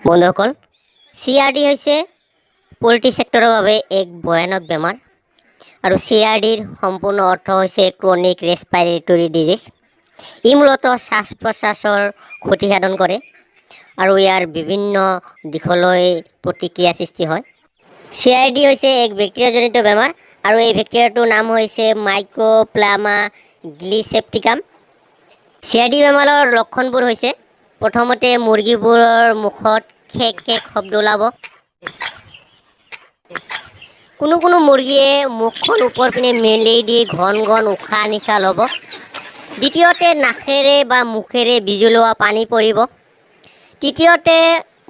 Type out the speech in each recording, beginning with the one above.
বন্ধুসকল, CRD হৈছে পোল্ট্ৰি ছেক্টৰৰ বাবে এক ভয়ানক বেমাৰ আৰু CRDৰ সম্পূৰ্ণ অৰ্থ হৈছে ক্ৰনিক ৰেস্পিৰেটৰী ডিজিজ। ই মূলতঃ শ্বাস প্ৰশ্বাসৰ ক্ষতি সাধন কৰে আৰু ইয়াৰ বিভিন্ন দিশলৈ প্ৰতিক্ৰিয়া সৃষ্টি হয়। CRD হৈছে এক বেক্টেৰিয়াজনিত বেমাৰ আৰু এই বেক্টেৰিয়াটোৰ নাম হৈছে মাইক্ৰোপ্লাজমা গ্লিচেপ্টিকাম। CRD বেমাৰৰ লক্ষণবোৰ হৈছে প্ৰথমতে মুৰ্গীবোৰৰ মুখত খেক খেক শব্দ ওলাব। কোনো মুৰ্গীয়ে মুখখন ওপৰ পিনে মেলি দি ঘন ঘন উশাহ নিশাহ ল'ব। দ্বিতীয়তে নাকেৰে বা মুখেৰে বিজলোৱা পানী পৰিব। তৃতীয়তে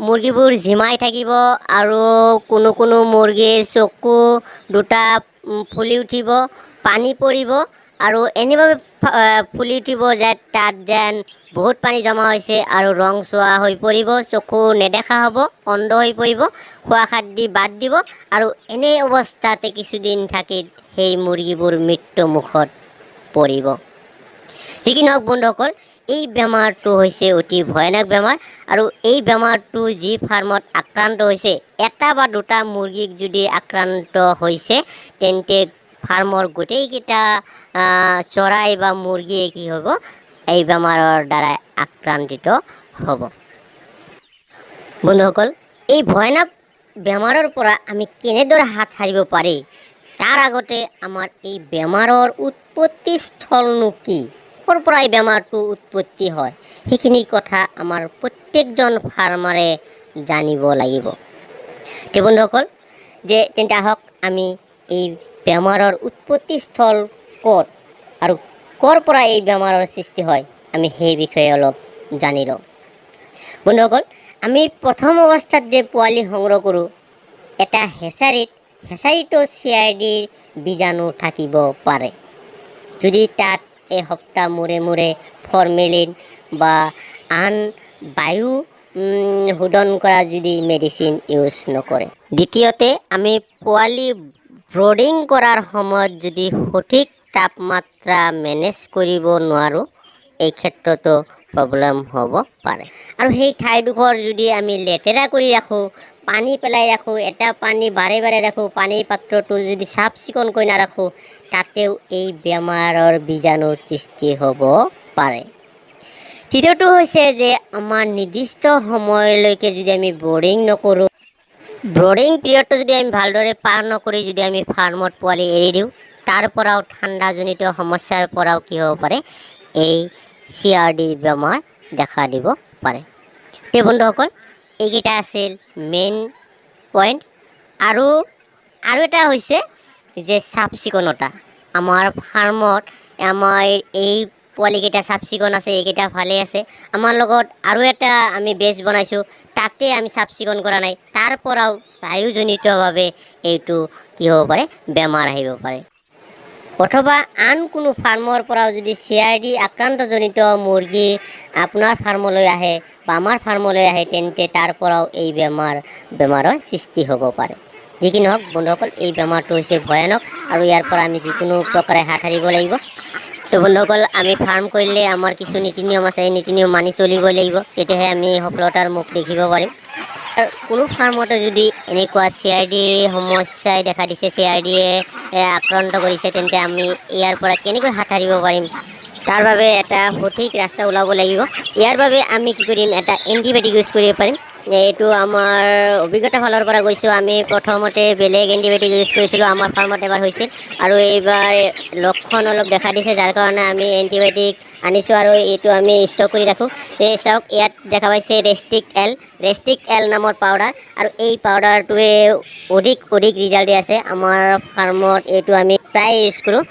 মুৰ্গীবোৰ ঝিমাই থাকিব আৰু কোনো মুৰ্গীৰ চকু দুটা ফুলি উঠিব, পানী পৰিব আৰু এনেভাবে ফুলি উঠিব যে তাত যেন বহুত পানী জমা হৈছে আৰু ৰং চোৱা হৈ পৰিব, চকু নেদেখা হ'ব, অন্ধ হৈ পৰিব, খোৱা খাদ্য বাদ দিব আৰু এনে অৱস্থাতে কিছুদিন থাকি সেই মুৰ্গীবোৰ মৃত্যু মুখত পৰিব। যি কি নহওক বন্ধুসকল, এই বেমাৰটো হৈছে অতি ভয়ানক বেমাৰ আৰু এই বেমাৰটো যি ফাৰ্মত আক্ৰান্ত হৈছে, এটা বা দুটা মুৰ্গীক যদি আক্ৰান্ত হৈছে তেন্তে ফাৰ্মৰ গোটেইকেইটা চৰাই বা মুৰ্গীয়ে কি হ'ব, এই বেমাৰৰ দ্বাৰা আক্ৰান্তিত হ'ব। বন্ধুসকল, এই ভয়ানক বেমাৰৰ পৰা আমি কেনেদৰে হাত সাৰিব পাৰি তাৰ আগতে আমাৰ এই বেমাৰৰ উৎপত্তি স্থলনো কি, ক'ৰ পৰা এই বেমাৰটো উৎপত্তি হয়, সেইখিনি কথা আমাৰ প্ৰত্যেকজন ফাৰ্মাৰে জানিব লাগিব। তে বন্ধুসকল, তেন্তে আহক আমি এই বেমাৰৰ উৎপত্তি স্থল ক'ত আৰু ক'ৰ পৰা এই বেমাৰৰ সৃষ্টি হয় আমি সেই বিষয়ে অলপ জানি লওঁ। বন্ধুসকল, আমি প্ৰথম অৱস্থাত যে পোৱালি সংগ্ৰহ কৰোঁ, এটা হেচাৰীতো CRDৰ বীজাণু থাকিব পাৰে। যদি তাত এসপ্তাহ মূৰে ফৰ্মেলিন বা আন বায়ু শোধন কৰা যদি মেডিচিন ইউজ নকৰে। দ্বিতীয়তে, আমি পোৱালি ব্ৰডিং কৰাৰ সময়ত যদি সঠিক তাপমাত্ৰা মেনেজ কৰিব নোৱাৰোঁ, এই ক্ষেত্ৰতো প্ৰব্লেম হ'ব পাৰে। আৰু সেই ঠাইডোখৰ যদি আমি লেতেৰা কৰি ৰাখোঁ, পানী পেলাই ৰাখোঁ, এটা পানী বাৰে ৰাখোঁ, পানীৰ পাত্ৰটো যদি চাফ চিকুণকৈ নাৰাখোঁ, তাতেও এই বেমাৰৰ বীজাণুৰ সৃষ্টি হ'ব পাৰে। তৃতীয়টো হৈছে যে আমাৰ নিৰ্দিষ্ট সময়লৈকে যদি আমি ব্ৰডিং নকৰোঁ, ব্ৰডিং পিৰিয়ডটো যদি আমি ভালদৰে পাৰ নকৰি যদি আমি ফাৰ্মত পোৱালি এৰি দিওঁ, তাৰ পৰাও ঠাণ্ডাজনিত সমস্যাৰ পৰাও কি হ'ব পাৰে, এই CRD বেমাৰ দেখা দিব পাৰে। এই বন্ধুসকল, এইকেইটা আছিল মেইন পইণ্ট। আৰু এটা হৈছে যে চাফ চিকুণতা। আমাৰ ফাৰ্মত আমাৰ এই পোৱালিকেইটা চাফ চিকুণ আছে, এইকেইটা ভালে আছে। আমাৰ লগত আৰু এটা আমি বেচ বনাইছোঁ, তাতে আমি চাফ চিকুণ কৰা নাই, তাৰ পৰাও বায়ুজনিতভাৱে এইটো কি হ'ব পাৰে, বেমাৰ আহিব পাৰে। অথবা আন কোনো ফাৰ্মৰ পৰাও যদি CRD আক্ৰান্তজনিত মুৰ্গী আপোনাৰ ফাৰ্মলৈ আহে বা আমাৰ ফাৰ্মলৈ আহে, তেন্তে তাৰ পৰাও এই বেমাৰৰ সৃষ্টি হ'ব পাৰে। যি কি নহওক বন্ধুসকল, এই বেমাৰটো হৈছে ভয়ানক আৰু ইয়াৰ পৰা আমি যিকোনো প্ৰকাৰে হাত সাৰিব লাগিব। তো বন্ধুসকল, আমি ফাৰ্ম কৰিলে আমাৰ কিছু নীতি নিয়ম আছে, এই নীতি নিয়ম মানি চলিব লাগিব, তেতিয়াহে আমি সফলতাৰ মুখ দেখিব পাৰিম। আৰু কোনো ফাৰ্মতে যদি এনেকুৱা CRD সমস্যাই দেখা দিছে, CRDয়ে আক্ৰান্ত কৰিছে, তেন্তে আমি ইয়াৰ পৰা কেনেকৈ হাত সাৰিব পাৰিম তাৰ বাবে এটা সঠিক ৰাস্তা ওলাব লাগিব। ইয়াৰ বাবে আমি কি কৰিম, এটা এণ্টিবায়'টিক ইউজ কৰিব পাৰিম। এইটো আমাৰ অভিজ্ঞতা ফালৰ পৰা কৈছোঁ। আমি প্ৰথমতে বেলেগ এণ্টিবায়'টিক ইউজ কৰিছিলোঁ, আমাৰ ফাৰ্মত এবাৰ হৈছিল আৰু এইবাৰ লক্ষণ অলপ দেখা দিছে, যাৰ কাৰণে আমি এণ্টিবায়'টিক আনিছোঁ আৰু এইটো আমি ষ্টক কৰি ৰাখোঁ। এই চাওক, ইয়াত দেখা পাইছে ৰেষ্টিক এল নামৰ পাউডাৰ, আৰু এই পাউডাৰটোৱে অধিক ৰিজাল্ট দি আছে। আমাৰ ফাৰ্মত এইটো আমি প্ৰায় ইউজ কৰোঁ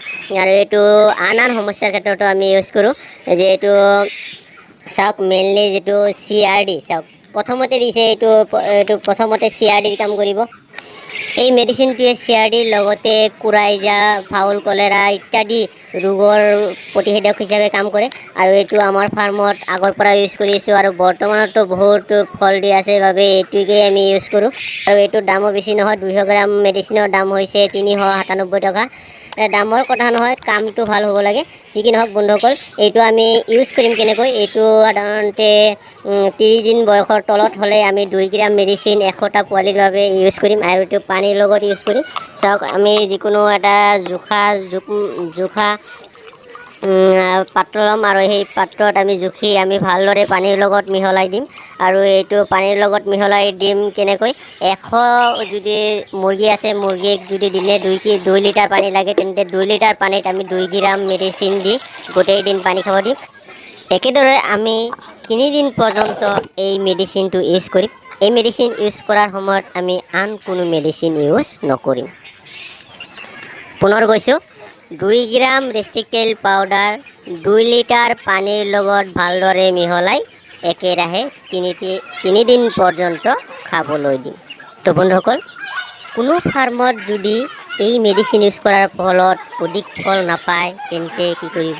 আৰু এইটো আন সমস্যাৰ ক্ষেত্ৰতো আমি ইউজ কৰোঁ। যে এইটো চাওক, মেইনলি যিটো CRD, চাওক প্ৰথমতে দিছে, এইটো প্ৰথমতে CRD কাম কৰিব। এই মেডিচিনটোৱে CRDৰ লগতে কুৰাইজা, ফাউল কলেৰা ইত্যাদি ৰোগৰ প্ৰতিষেধক হিচাপে কাম কৰে আৰু এইটো আমাৰ ফাৰ্মত আগৰ পৰা ইউজ কৰি আছোঁ আৰু বৰ্তমানতো বহুত ফল দি আছে বাবে এইটোকে আমি ইউজ কৰোঁ। আৰু এইটোৰ দামো বেছি নহয়, 200 গ্ৰাম মেডিচিনৰ দাম হৈছে 397 টকা। দামৰ কথা নহয়, কামটো ভাল হ'ব লাগে। যি কি নহওক বন্ধুসকল, এইটো আমি ইউজ কৰিম কেনেকৈ, এইটো সাধাৰণতে 30 দিন বয়সৰ তলত হ'লে আমি 2 গ্ৰাম মেডিচিন 100টা পোৱালিৰ বাবে ইউজ কৰিম, আৰু এইটো পানীৰ লগত ইউজ কৰিম। চাওক, আমি যিকোনো এটা জোখা পাত্ৰ ল'ম, আৰু সেই পাত্ৰত আমি জুখি আমি ভালদৰে পানীৰ লগত মিহলাই দিম। আৰু এইটো পানীৰ লগত মিহলাই দিম কেনেকৈ, 100 যদি মুৰ্গী আছে, মুৰ্গীক যদি দিনে 2 লিটাৰ পানী লাগে, তেন্তে 2 লিটাৰ পানীত আমি 2 গ্ৰাম মেডিচিন দি গোটেই দিন পানী খাব দিম। একেদৰে আমি 3 দিন পৰ্যন্ত এই মেডিচিনটো ইউজ কৰিম। এই মেডিচিন ইউজ কৰাৰ সময়ত আমি আন কোনো মেডিচিন ইউজ নকৰিম। পুনৰ কৈছোঁ, 2 গ্ৰাম ৰেষ্টিকেল পাউডাৰ 2 লিটাৰ পানীৰ লগত ভালদৰে মিহলাই একেৰাহে 3 দিন পৰ্যন্ত খাবলৈ দিম। তো বন্ধুসকল, কোনো ফাৰ্মত যদি এই মেডিচিন ইউজ কৰাৰ ফলত অধিক ফল নাপায়, তেন্তে কি কৰিব,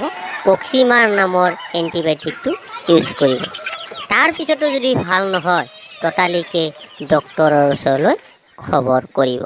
অক্সিমাৰ নামৰ এণ্টিবায়'টিকটো ইউজ কৰিব। তাৰপিছতো যদি ভাল নহয়, ততালিকে ডক্তৰৰ ওচৰলৈ খবৰ কৰিব।